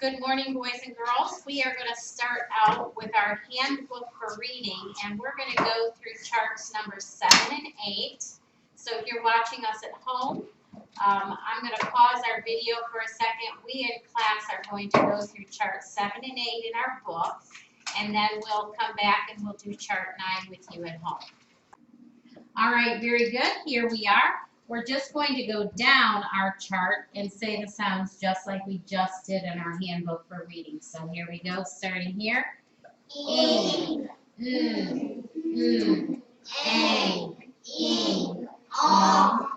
Good morning, boys and girls. We are going to start out with our handbook for reading, and we're going to go through charts number 7 and 8. So if you're watching us at home, I'm going to pause our video for a second. We in class are going to go through charts 7 and 8 in our book, and then we'll come back and we'll do chart 9 with you at home. All right, very good. Here we are. We're just going to go down our chart and say the sounds just like we just did in our handbook for reading. So here we go, starting here. A, a, ink, wa,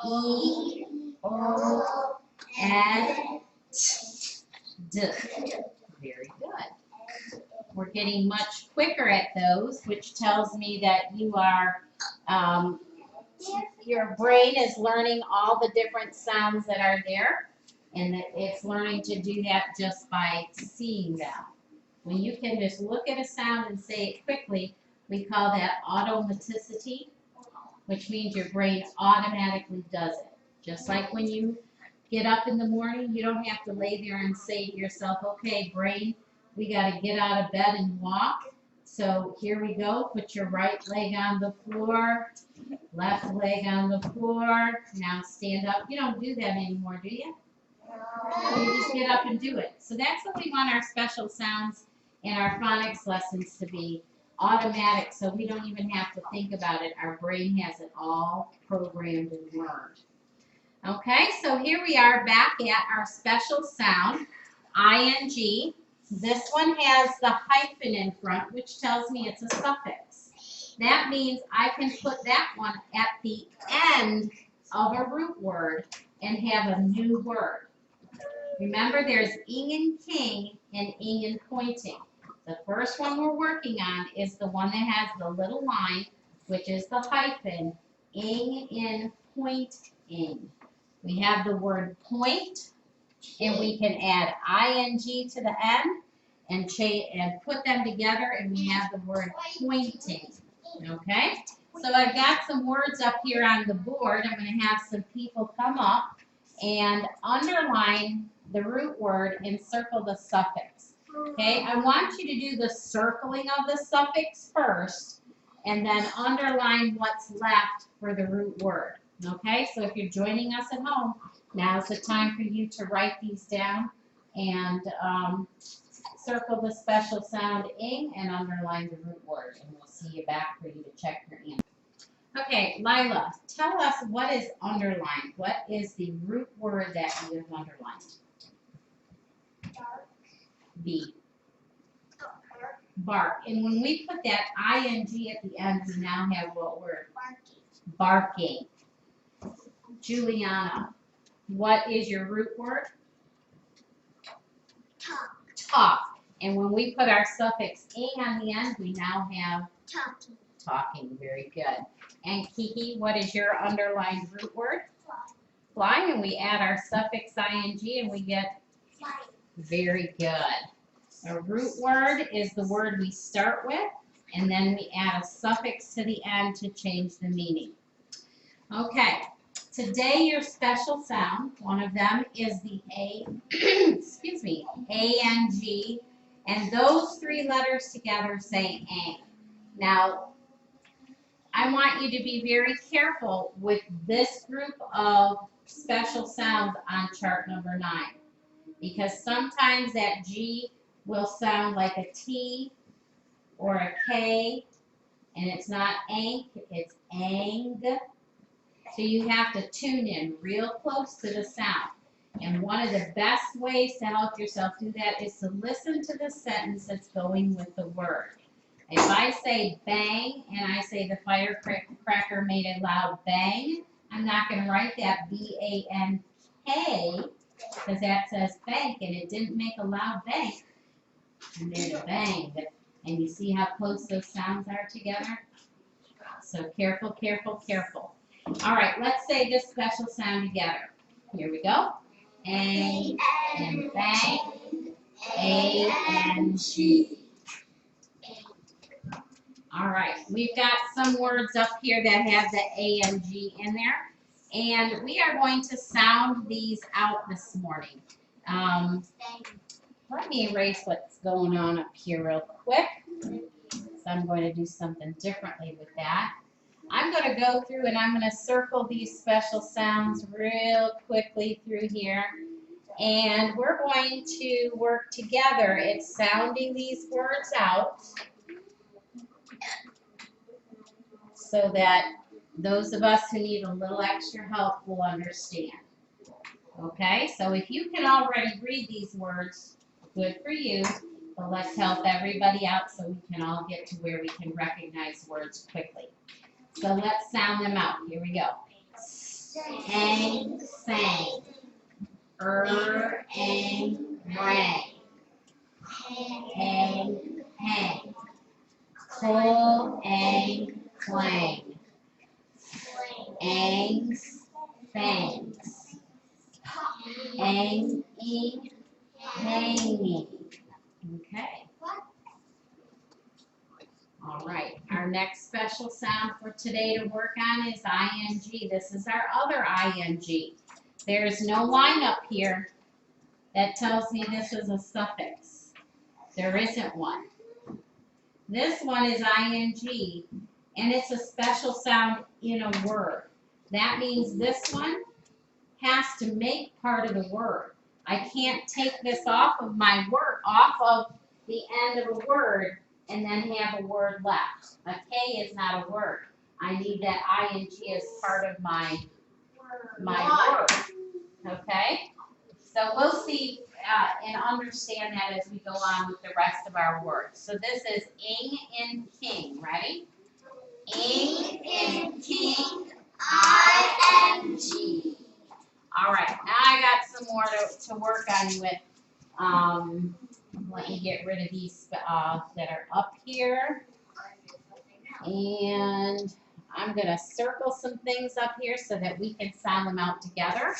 e, o, and d. Very good. We're getting much quicker at those, which tells me that you are, your brain is learning all the different sounds that are there, and that it's learning to do that just by seeing them. When you can just look at a sound and say it quickly, we call that automaticity, which means your brain automatically does it. Just like when you get up in the morning, you don't have to lay there and say to yourself, okay, brain, we got to get out of bed and walk. So here we go. Put your right leg on the floor, left leg on the floor. Now stand up. You don't do that anymore, do you? No. You just get up and do it. So that's what we want our special sounds and our phonics lessons to be, automatic, so we don't even have to think about it. Our brain has it all programmed and learned. Okay, so here we are back at our special sound, ing. This one has the hyphen in front, which tells me it's a suffix. That means I can put that one at the end of a root word and have a new word. Remember, there's ing and king and ing and pointing. The first one we're working on is the one that has the little line, which is the hyphen, ing in pointing. We have the word point, and we can add ing to the end and put them together, and we have the word pointing. Okay? So I've got some words up here on the board. I'm going to have some people come up and underline the root word and circle the suffix. Okay? I want you to do the circling of the suffix first, and then underline what's left for the root word. Okay, so if you're joining us at home, now's the time for you to write these down and circle the special sound ing and underline the root word, and we'll see you back for you to check your answer. Okay, Lila, tell us what is underlined. What is the root word that you have underlined? Bark. B. Bark. And when we put that ing at the end, we now have what word? Barking. Barking. Juliana, what is your root word? Talk. Talk. And when we put our suffix ing on the end, we now have Talking. talking. Very good. And Kiki, what is your underlined root word? Fly. Fly. And we add our suffix ing and we get Fly. very good. A root word is the word we start with, and then we add a suffix to the end to change the meaning. Okay. Today, your special sound, one of them is the A, excuse me, A-N-G, and those three letters together say ang. Now, I want you to be very careful with this group of special sounds on chart number 9, because sometimes that G will sound like a T or a K, and it's not ank, it's ang. So you have to tune in real close to the sound. And one of the best ways to help yourself do that is to listen to the sentence that's going with the word. If I say bang and I say the firecracker made a loud bang, I'm not going to write that B-A-N-K because that says bank and it didn't make a loud bang. And there's a bang. And you see how close those sounds are together? So careful, careful, careful. All right, let's say this special sound together. Here we go. A and bang, A and G. All right, we've got some words up here that have the A and G in there, and we are going to sound these out this morning. Let me erase what's going on up here real quick. So I'm going to do something differently with that. I'm going to go through and I'm going to circle these special sounds real quickly through here. And we're going to work together at sounding these words out so that those of us who need a little extra help will understand. Okay, so if you can already read these words, good for you, but let's help everybody out so we can all get to where we can recognize words quickly. So let's sound them out. Here we go. Sang, sang. Ang, rang. Hang, hang. Clang, clang. Angs, fangs. Hanging, hanging. Okay. All right. Our next special sound for today to work on is ing. This is our other ing. There's no line up here that tells me this is a suffix. There isn't one. This one is ing, and it's a special sound in a word. That means this one has to make part of the word. I can't take this off of my word, off of the end of a word, and then have a word left. A K is not a word. I need that ing as part of my word. Okay? So we'll see and understand that as we go on with the rest of our words. So this is ing and king. Ready? Ing and king, ing. All right, now I got some more to work on with. Let me get rid of these that are up here. And I'm going to circle some things up here so that we can sound them out together.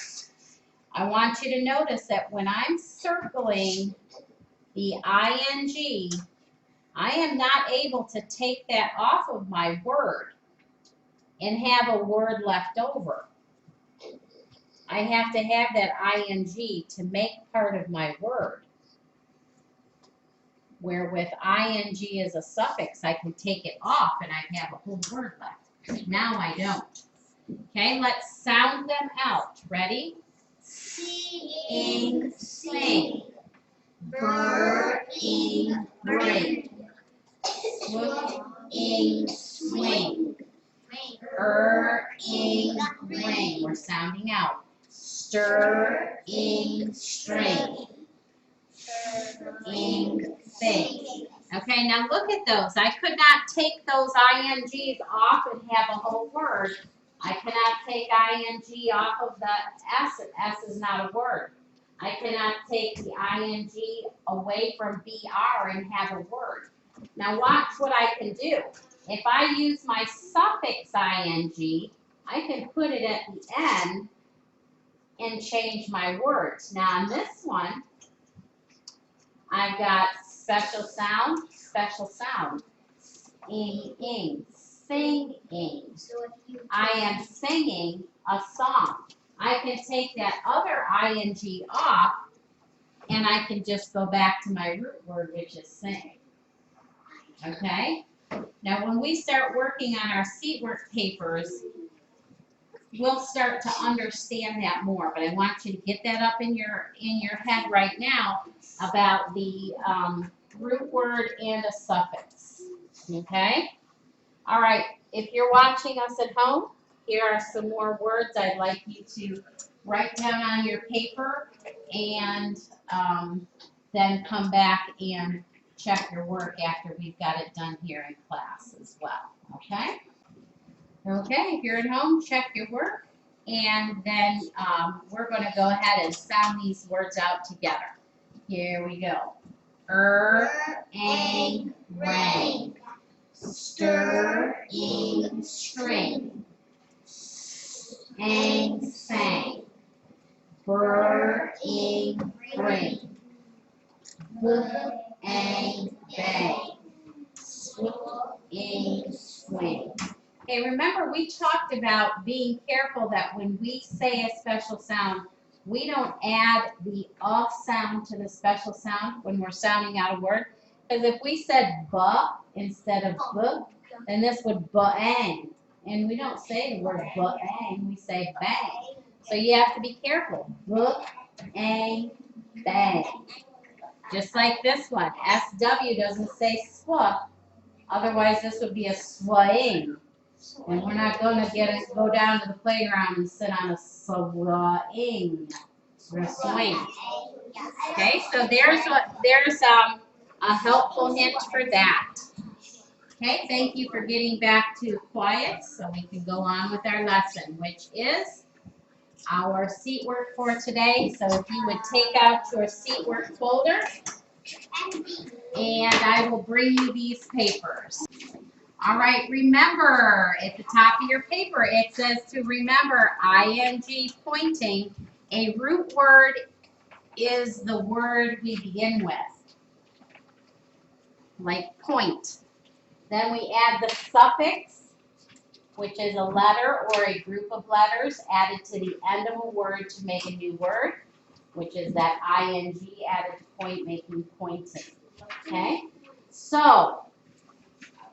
I want you to notice that when I'm circling the ing, I am not able to take that off of my word and have a word left over. I have to have that ing to make part of my word. Where with ing is a suffix, I can take it off and I have a whole word left. Now I don't. Okay, let's sound them out. Ready? Sing, sing. Burring, break. Swooping, swing. Ing, ring. We're sounding out. Stirring, string. Ing, thing. Okay, now look at those. I could not take those ings off and have a whole word. I cannot take ing off of the s. S is not a word. I cannot take the ing away from br and have a word. Now watch what I can do. If I use my suffix ing, I can put it at the end and change my words. Now on this one, I've got special sound, ing, singing. I am singing a song. I can take that other ing off and I can just go back to my root word, which is sing. Okay? Now when we start working on our seat work papers, we'll start to understand that more, but I want you to get that up in your head right now about the root word and a suffix. Okay? All right, if you're watching us at home, here are some more words I'd like you to write down on your paper and then come back and check your work after we've got it done here in class as well. Okay? Okay, if you're at home, check your work, and then we're going to go ahead and sound these words out together. Here we go. Ang, rang. Stirring, string. Ang, sang. Burring, bring. Ang, bang. Swooping, Okay, remember we talked about being careful that when we say a special sound, we don't add the sound to the special sound when we're sounding out a word. Because if we said "ba" instead of "b," then this would "bang." And we don't say the word "bang," we say "bang." So you have to be careful. "Bang, bang." Just like this one. SW doesn't say "swa." Otherwise, this would be a swaying. And we're not going to go down to the playground and sit on a swaying. We're going to swing. Okay, so there's a helpful hint for that. Okay, thank you for getting back to quiet so we can go on with our lesson, which is our seat work for today. So if you would take out your seat work folder, and I will bring you these papers. All right, remember at the top of your paper, it says to remember ing pointing. A root word is the word we begin with, like point. Then we add the suffix, which is a letter or a group of letters added to the end of a word to make a new word, which is that ing added to point, making pointing. Okay, so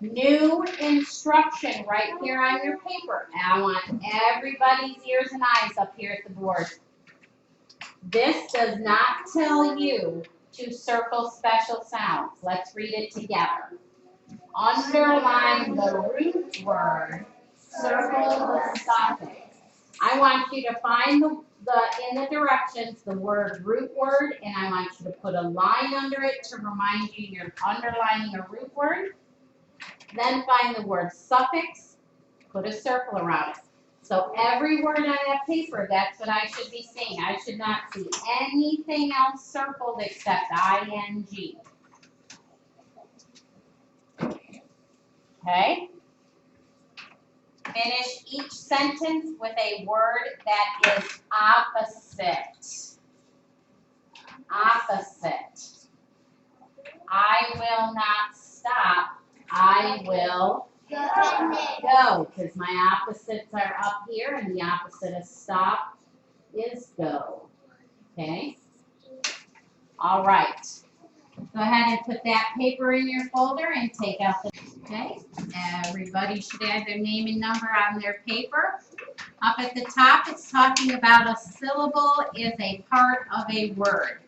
new instruction right here on your paper. And I want everybody's ears and eyes up here at the board. This does not tell you to circle special sounds. Let's read it together. Underline the root word, circle the suffix. I want you to find in the directions the word root word, and I want you to put a line under it to remind you you're underlining a root word. Then find the word suffix, put a circle around it. So every word on that paper, that's what I should be seeing. I should not see anything else circled except ing. Okay? Finish each sentence with a word that is opposite. Opposite. I will not stop. I will go, because my opposites are up here, and the opposite of stop is go. Okay? All right. Go ahead and put that paper in your folder and take out the, okay? Everybody should add their name and number on their paper. Up at the top, it's talking about a syllable is a part of a word.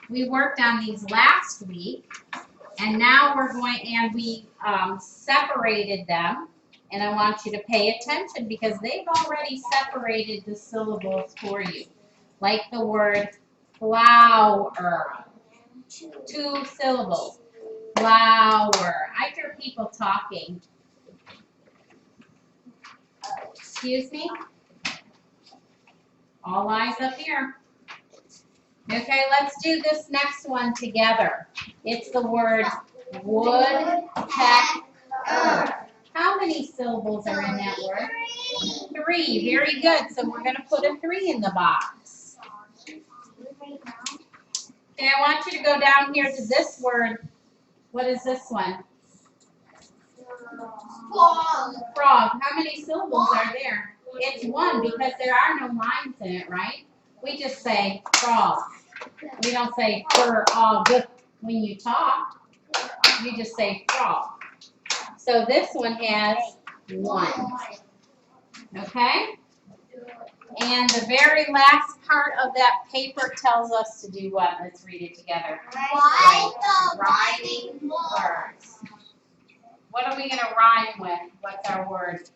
We worked on these last week, and now we separated them, and I want you to pay attention because they've already separated the syllables for you. Like the word flower. 2 syllables. Flower. I hear people talking. Excuse me? All eyes up here. Okay, let's do this next one together. It's the word woodpecker. How many syllables are in that word? 3. Very good. So we're going to put a 3 in the box. Okay, I want you to go down here to this word. What is this one? Frog. Frog. How many syllables are there? It's 1 because there are no lines in it, right? We just say frog. We don't say frog when you talk. You just say frog. So this one has 1. Okay? And the very last part of that paper tells us to do what? Let's read it together. Rhyming words. What are we going to rhyme with? What's our word?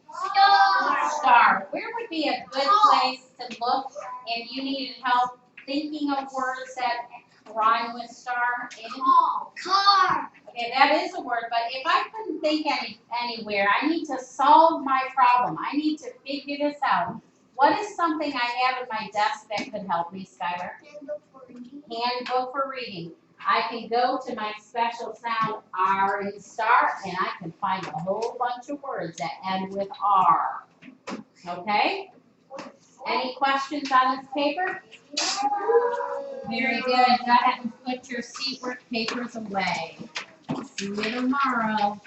Star. Where would be a good place to look if you needed help thinking of words that rhyme with star? Car. Okay, that is a word, but if I couldn't think anywhere, I need to solve my problem. I need to figure this out. What is something I have in my desk that could help me, Skylar? Handbook for reading. I can go to my special sound R in star, and I can find a whole bunch of words that end with R. Okay? Any questions on this paper? Very good. Go ahead and put your seat work papers away. See you tomorrow.